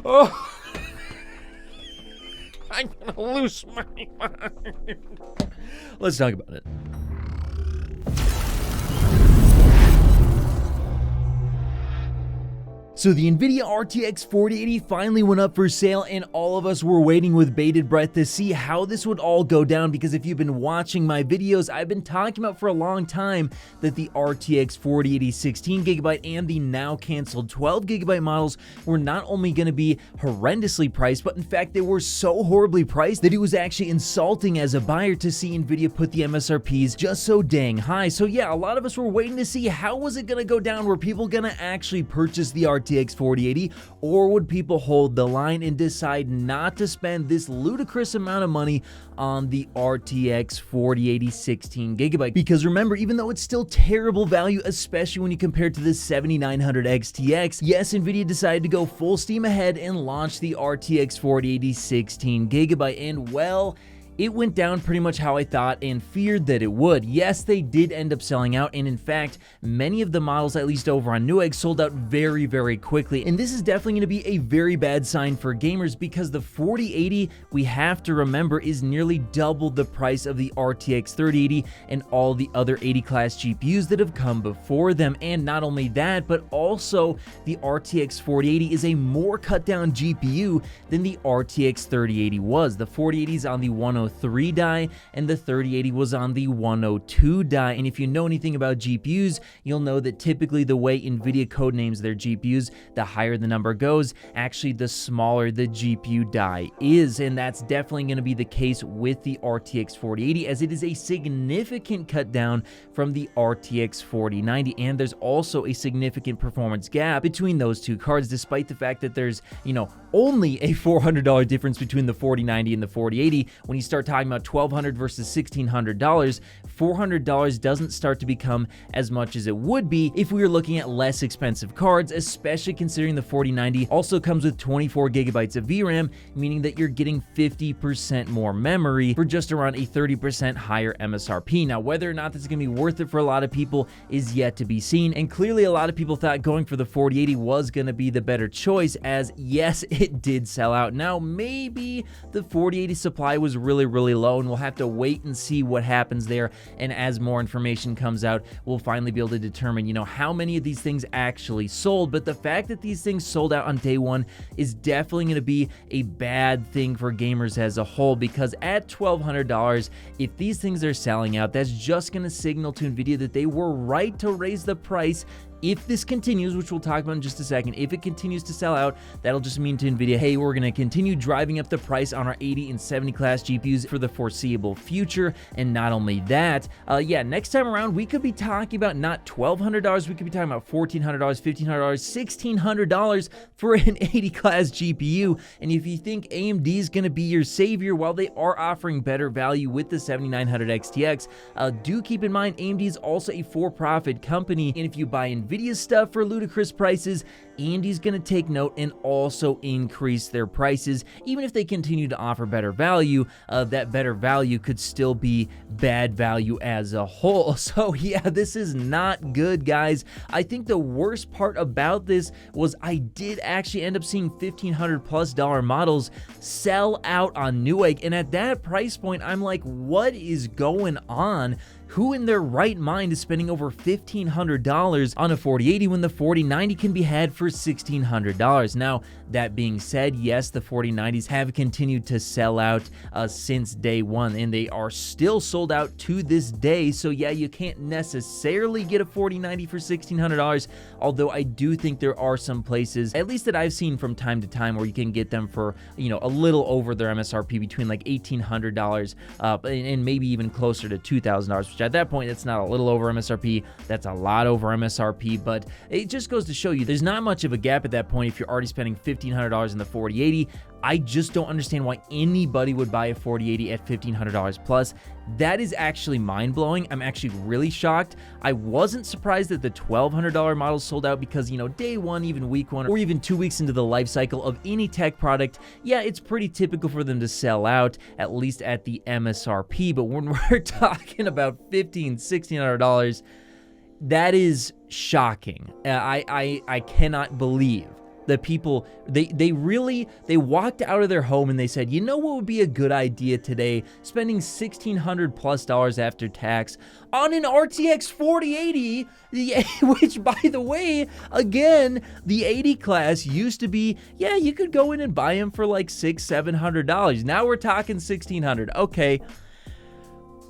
Oh, I'm gonna lose my mind. Let's talk about it. So the Nvidia RTX 4080 finally went up for sale, and all of us were waiting with bated breath to see how this would all go down, because if you've been watching my videos, I've been talking about for a long time that the RTX 4080 16GB and the now canceled 12GB models were not only going to be horrendously priced, but in fact they were so horribly priced that it was actually insulting as a buyer to see Nvidia put the MSRPs just so dang high. So yeah, a lot of us were waiting to see how was it going to go down. Were people going to actually purchase the RTX 4080, or would people hold the line and decide not to spend this ludicrous amount of money on the RTX 4080 16GB? Because remember, even though it's still terrible value, especially when you compare it to the 7900 XTX, yes, Nvidia decided to go full steam ahead and launch the RTX 4080 16GB, and well, it went down pretty much how I thought and feared that it would. Yes, they did end up selling out, and in fact, many of the models, at least over on Newegg, sold out very, very quickly. And this is definitely going to be a very bad sign for gamers, because the 4080, we have to remember, is nearly double the price of the RTX 3080 and all the other 80 class GPUs that have come before them. And not only that, but also the RTX 4080 is a more cut down GPU than the RTX 3080 was. The 4080 is on the 103 die, and the 3080 was on the 102 die. And if you know anything about GPUs, you'll know that typically the way Nvidia codenames their GPUs, the higher the number goes, actually the smaller the GPU die is. And that's definitely going to be the case with the RTX 4080, as it is a significant cut down from the RTX 4090. And there's also a significant performance gap between those two cards, despite the fact that there's, only a $400 difference between the 4090 and the 4080. When you start talking about $1,200 versus $1,600, $400 doesn't start to become as much as it would be if we were looking at less expensive cards, especially considering the 4090 also comes with 24 gigabytes of VRAM, meaning that you're getting 50% more memory for just around a 30% higher MSRP. Now, whether or not this is going to be worth it for a lot of people is yet to be seen, and clearly a lot of people thought going for the 4080 was going to be the better choice, as yes, it did sell out. Now, maybe the 4080 supply was really low, and we'll have to wait and see what happens there. And as more information comes out, we'll finally be able to determine, how many of these things actually sold. But the fact that these things sold out on day one is definitely going to be a bad thing for gamers as a whole, because at $1,200, if these things are selling out, that's just going to signal to Nvidia that they were right to raise the price. If this continues, which we'll talk about in just a second, if it continues to sell out, that'll just mean to Nvidia, hey, we're going to continue driving up the price on our 80 and 70 class GPUs for the foreseeable future. And not only that, next time around, we could be talking about not $1,200, we could be talking about $1,400, $1,500, $1,600 for an 80 class GPU. And if you think AMD is going to be your savior, while they are offering better value with the 7900 XTX, do keep in mind AMD is also a for-profit company, and if you buy Nvidia stuff for ludicrous prices, AMD's going to take note and also increase their prices. Even if they continue to offer better value, that better value could still be bad value as a whole. So yeah, this is not good, guys. I think the worst part about this was I did actually end up seeing $1,500+ models sell out on Newegg, and at that price point, I'm like, what is going on? Who in their right mind is spending over $1,500 on a 4080 when the 4090 can be had for $1,600? Now, that being said, yes, the 4090s have continued to sell out since day one, and they are still sold out to this day. So yeah, you can't necessarily get a 4090 for $1,600, although I do think there are some places, at least that I've seen from time to time, where you can get them for, a little over their MSRP, between like $1,800 and maybe even closer to $2,000, which at that point, it's not a little over MSRP, that's a lot over MSRP. But it just goes to show you there's not much of a gap at that point if you're already spending $1,500 in the 4080. I just don't understand why anybody would buy a 4080 at $1,500 plus. That is actually mind-blowing. I'm actually really shocked. I wasn't surprised that the $1,200 models sold out, because, day one, even week one, or even 2 weeks into the life cycle of any tech product, yeah, it's pretty typical for them to sell out, at least at the MSRP. But when we're talking about $1,500, $1,600, that is shocking. I cannot believe that people, they walked out of their home and they said, you know what would be a good idea today? Spending $1,600+ after tax on an RTX 4080, which, by the way, again, the 80 class used to be, yeah, you could go in and buy them for like $600-700. Now we're talking $1,600.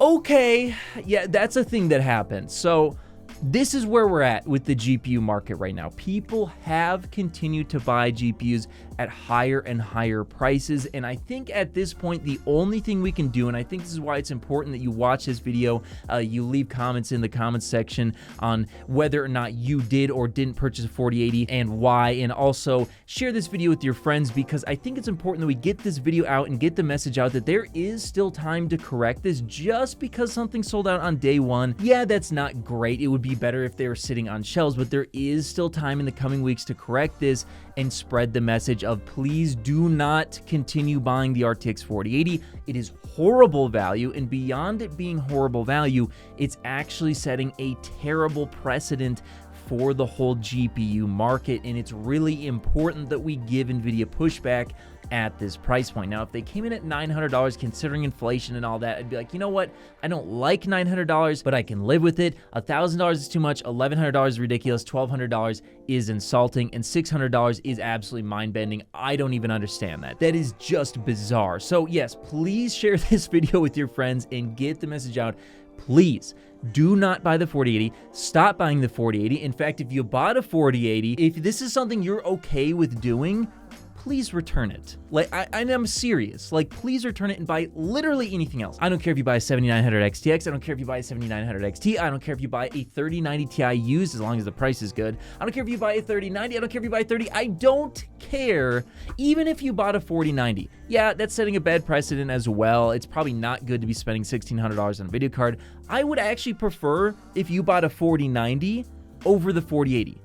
Okay, yeah, that's a thing that happens. So this is where we're at with the GPU market right now. People have continued to buy GPUs at higher and higher prices, and I think at this point the only thing we can do, and I think this is why it's important that you watch this video, you leave comments in the comments section on whether or not you did or didn't purchase a 4080 and why, and also share this video with your friends, because I think it's important that we get this video out and get the message out that there is still time to correct this. Just because something sold out on day one, yeah, that's not great. It would be better if they were sitting on shelves, but there is still time in the coming weeks to correct this and spread the message of please do not continue buying the RTX 4080. It is horrible value, and beyond it being horrible value, it's actually setting a terrible precedent for the whole GPU market, and it's really important that we give Nvidia pushback at this price point. Now, if they came in at $900, considering inflation and all that, I'd be like, you know what? I don't like $900, but I can live with it. $1,000 is too much. $1,100 is ridiculous. $1,200 is insulting, and $600 is absolutely mind-bending. I don't even understand that. That is just bizarre. So yes, please share this video with your friends and get the message out. Please do not buy the 4080. Stop buying the 4080. In fact, if you bought a 4080, if this is something you're okay with doing, please return it. Like, I'm serious. Like, please return it and buy literally anything else. I don't care if you buy a 7900 XTX. I don't care if you buy a 7900 XT. I don't care if you buy a 3090 Ti used, as long as the price is good. I don't care if you buy a 3090. I don't care if you buy a 30. I don't care. Even if you bought a 4090. Yeah, that's setting a bad precedent as well. It's probably not good to be spending $1,600 on a video card. I would actually prefer if you bought a 4090 over the 4080.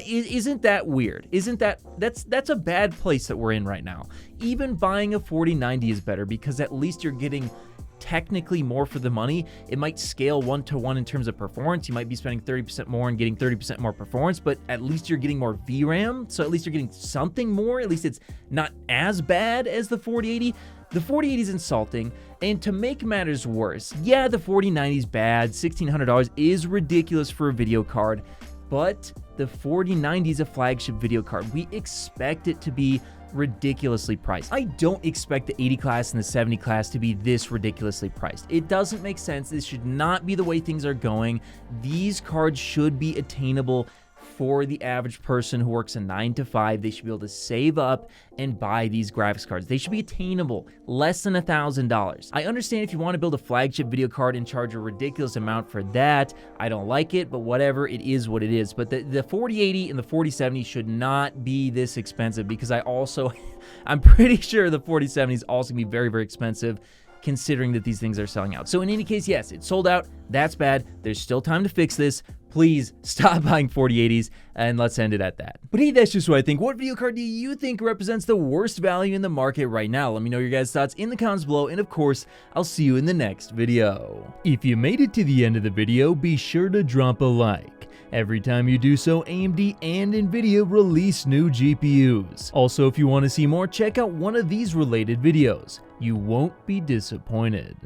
Isn't that weird? That's a bad place that we're in right now. Even buying a 4090 is better, because at least you're getting technically more for the money. It might scale 1-to-1 in terms of performance. You might be spending 30% more and getting 30% more performance, but at least you're getting more VRAM, so at least you're getting something more. At least it's not as bad as the 4080. The 4080 is insulting, and to make matters worse, yeah, the 4090 is bad. $1,600 is ridiculous for a video card, but the 4090 is a flagship video card. We expect it to be ridiculously priced. I don't expect the 80 class and the 70 class to be this ridiculously priced. It doesn't make sense. This should not be the way things are going. These cards should be attainable for the average person who works a 9-to-5. They should be able to save up and buy these graphics cards. They should be attainable, less than $1,000. I understand if you want to build a flagship video card and charge a ridiculous amount for that. I don't like it, but whatever, it is what it is. But the 4080 and the 4070 should not be this expensive, because I'm pretty sure the 4070 is also gonna be very, very expensive, considering that these things are selling out. So in any case, yes, it sold out. That's bad. There's still time to fix this. Please stop buying 4080s, and let's end it at that. But hey, that's just what I think. What video card do you think represents the worst value in the market right now? Let me know your guys' thoughts in the comments below, and of course, I'll see you in the next video. If you made it to the end of the video, be sure to drop a like. Every time you do so, AMD and Nvidia release new GPUs. Also, if you want to see more, check out one of these related videos. You won't be disappointed.